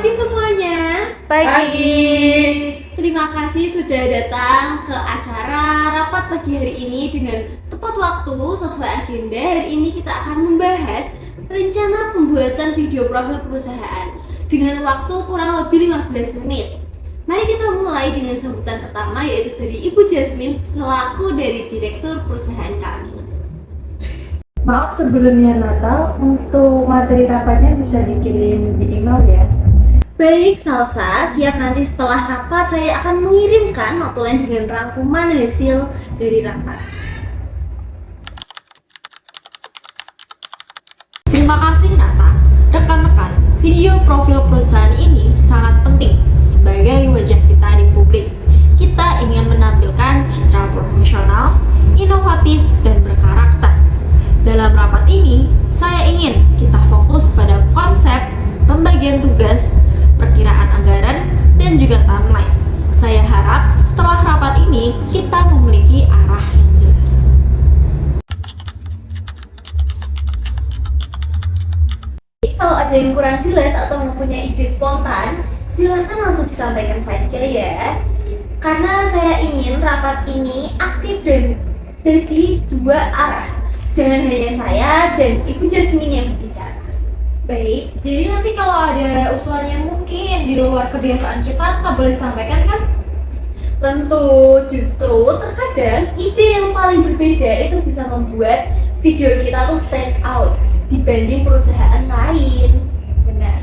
pagi semuanya. Pagi. Terima kasih sudah datang ke acara rapat pagi hari ini dengan tepat waktu sesuai agenda. Hari ini kita akan membahas rencana pembuatan video profil perusahaan dengan waktu kurang lebih 15 menit. Mari kita mulai dengan sambutan pertama, yaitu dari Ibu Jasmine selaku dari Direktur perusahaan kami. Maaf sebelumnya Natal, untuk materi rapatnya bisa dikirim di email ya. Baik Salsa, siap. Nanti setelah rapat saya akan mengirimkan notulen dengan rangkuman hasil dari rapat. Terima kasih Nata. Rekan-rekan, video profil perusahaan ini sangat penting sebagai wajah kita di publik. Kita ingin menampilkan citra profesional, inovatif, dan berkarakter. Dalam rapat ini, saya ingin kita fokus pada konsep, pembagian tugas, perkiraan anggaran, dan juga timeline. Saya harap setelah rapat ini kita memiliki arah yang jelas. Kalau ada yang kurang jelas atau mempunyai ide spontan, silakan langsung disampaikan saja ya. Karena saya ingin rapat ini aktif dan dari dua arah. Jangan hanya saya dan Ibu Jasmine yang berbicara. Baik, jadi nanti kalau ada usulan yang mungkin di luar kebiasaan kita boleh disampaikan kan? Tentu, justru terkadang ide yang paling berbeda itu bisa membuat video kita tuh stand out dibanding perusahaan lain. Benar.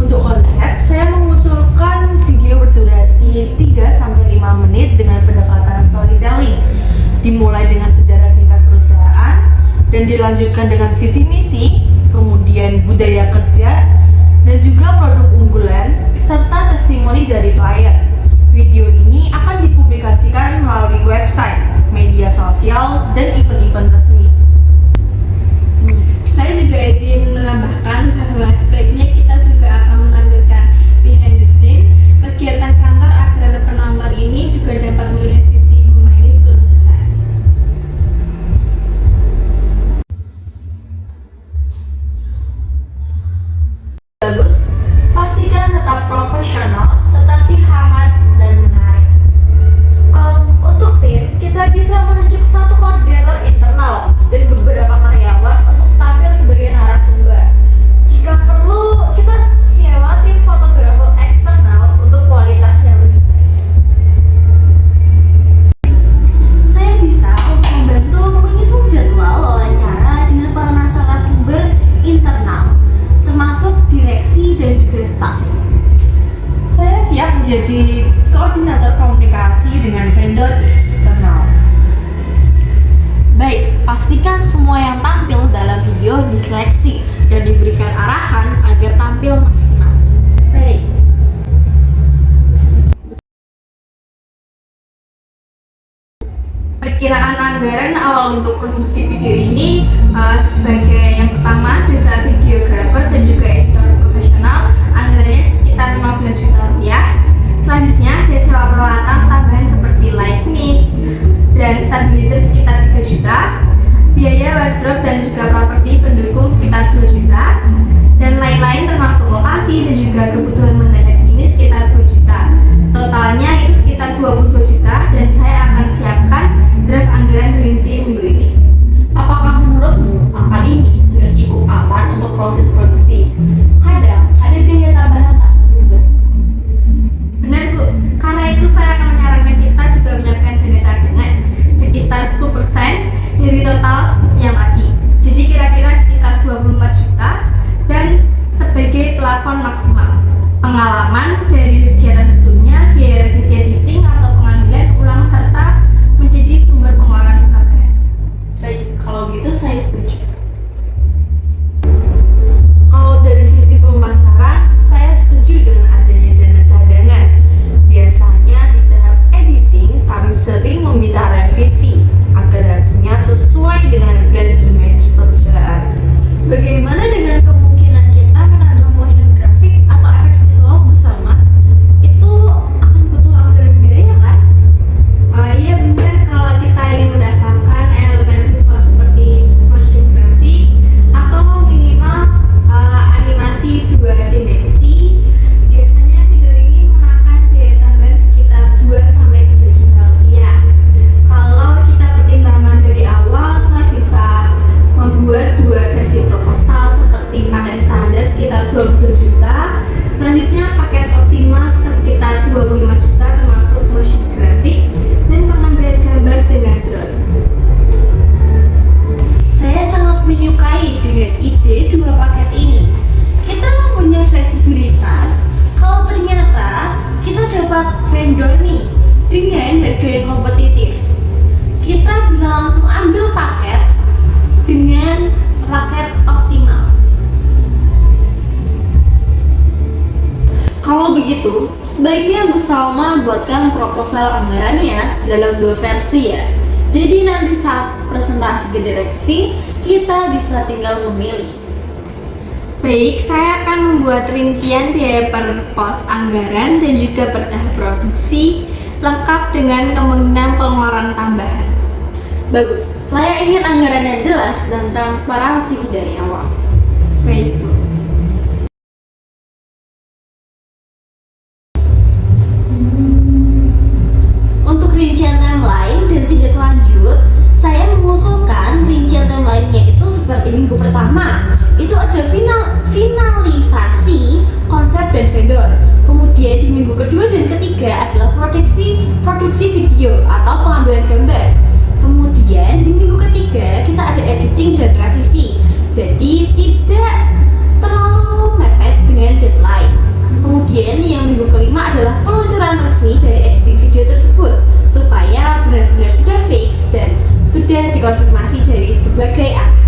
Untuk konsep, saya mengusulkan video berdurasi 3-5 menit dengan pendekatan storytelling. Dimulai dengan sejarah singkat perusahaan dan dilanjutkan dengan visi misi, kemudian budaya kerja, dan juga produk unggulan serta testimoni dari klien. Video ini akan dipublikasikan melalui website, media sosial, dan event-event resmi. Saya juga izin menambahkan bahwa sebaiknya kita juga akan menampilkan behind the scene kegiatan kantor agar penonton ini juga dapat melihat sisi humanis perusahaan. Bagus, pastikan tetap profesional, tetapi hangat dan menarik. Untuk tim, kita bisa menunjuk satu koordinator internal dan beberapa karyawan untuk tampil sebagai narasumber. Jika perlu, kita sewa tim fotografer eksternal untuk kualitas yang lebih baik. Saya bisa untuk membantu menyusun jadwal wawancara dengan para narasumber internal, termasuk direksi dan juga staf. Saya siap menjadi koordinator komunikasi dengan vendor eksternal. Baik, pastikan semua yang tampil dalam video diseleksi dan diberikan arahan agar tampil maksimal. Baik. Perkiraan anggaran awal untuk produksi video ini sebagai yang pertama jasa videographer dan juga editor profesional anggarannya sekitar 15 juta rupiah. Selanjutnya ada sewa peralatan tambahan seperti light mic dan stabilizer sekitar 3 juta, biaya wardrobe dan juga properti pendukung sekitar 2 juta, dan lain-lain termasuk lokasi dan juga kebutuhan mendadak ini sekitar 2 juta. Totalnya itu sekitar 22 juta dan saya akan siapkan draft anggaran rinci minggu ini. Apakah menurutmu angka ini sudah cukup aman untuk proses produksi? Kadang ada biaya tambahan tak terduga. Benar Bu, karena itu saya akan menyarankan kita juga menyiapkan dana cadangan sekitar 10% dari total yang tadi. Jadi kira-kira sekitar 24 juta dan sebagai plafon maksimal. Pengalaman dari kegiatan sebelumnya, biaya revisi editing atau pengambilan ulang serta menjadi sumber pengeluaran UKM. Baik, kalau gitu saya setuju. Kalau dari sisi pemasaran, saya setuju dengan adanya dana cadangan. Biasanya di tahap editing, kami sering meminta revisi agar hasilnya sesuai dengan brand image perusahaan. Bagaimana dengan kemungkinan kita menambah motion graphic atau efek visual bersama? Itu akan butuh anggaran biaya kan? Iya benar, kalau kita ingin juta. Selanjutnya paket optimal sekitar 25 juta termasuk motion graphic dan pengambilan gambar dengan drone. Saya sangat menyukai dengan ide dua paket ini. Kita mempunyai fleksibilitas. Kalau ternyata kita dapat vendor nih dengan harga yang kompetitif, kita bisa langsung ambil paket dengan paket optimal. Kalau begitu, sebaiknya Bu Salma buatkan proposal anggarannya dalam 2 versi ya. Jadi nanti saat presentasi ke direksi, kita bisa tinggal memilih. Baik, saya akan membuat rincian biaya per pos anggaran dan juga per tahap produksi lengkap dengan kemungkinan pengeluaran tambahan. Bagus, saya ingin anggaran yang jelas dan transparansi dari awal. Baik, Bu. Untuk rincian timeline dan tindak lanjut, saya mengusulkan rincian timelinenya itu seperti minggu pertama itu ada finalisasi konsep dan vendor. Kemudian di minggu kedua dan ketiga adalah produksi video atau pengambilan gambar. Kemudian di minggu ketiga kita ada editing dan revisi. Jadi tidak terlalu mepet dengan deadline. Kemudian yang minggu kelima adalah peluncuran resmi dari editing video tersebut supaya benar-benar sudah fix dan sudah dikonfirmasi dari berbagai arahan.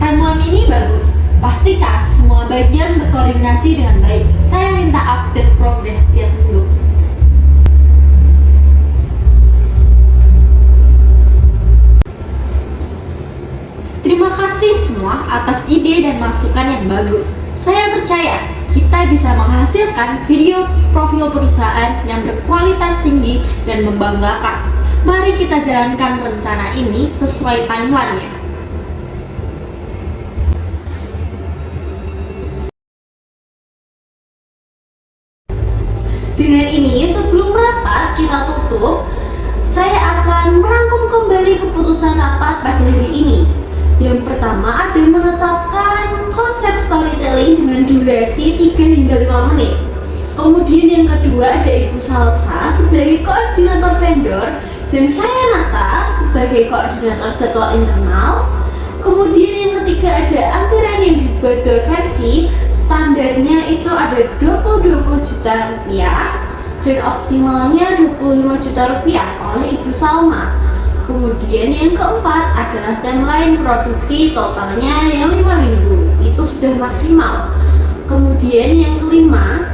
Timeline ini bagus. Pastikan semua bagian berkoordinasi dengan baik. Saya minta update progres tiap minggu. Terima kasih semua atas ide dan masukan yang bagus. Saya percaya kita bisa menghasilkan video profil perusahaan yang berkualitas tinggi dan membanggakan. Mari kita jalankan rencana ini sesuai timeline-nya. Dengan ini, sebelum rapat kita tutup, saya akan merangkum kembali keputusan rapat pada hari ini. Yang pertama ada menetapkan konsep storytelling dengan durasi 3 hingga 5 menit. Kemudian yang kedua ada Ibu Salsa sebagai koordinator vendor dan saya Nata sebagai koordinator jadwal internal. Kemudian yang ketiga ada anggaran yang dibuat 2 versi. Standarnya itu ada 20 juta rupiah dan optimalnya 25 juta rupiah oleh Ibu Salma. Kemudian yang keempat adalah timeline produksi totalnya yang 5 minggu, itu sudah maksimal. Kemudian yang kelima,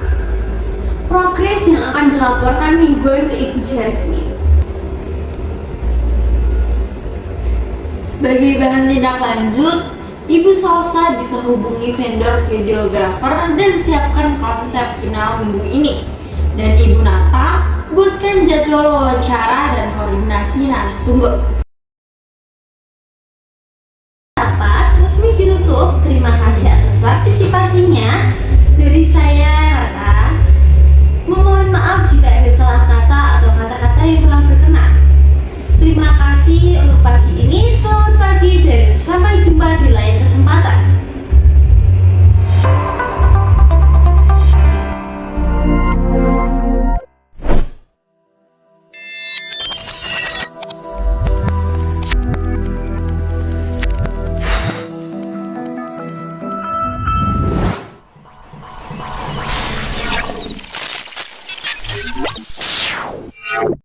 progres yang akan dilaporkan mingguan ke Ibu Jasmine. Sebagai bahan tindak lanjut, Ibu Salsa bisa hubungi vendor videographer dan siapkan konsep final minggu ini. Dan Ibu Nata buatkan jadwal wawancara dan koordinasi narasumber.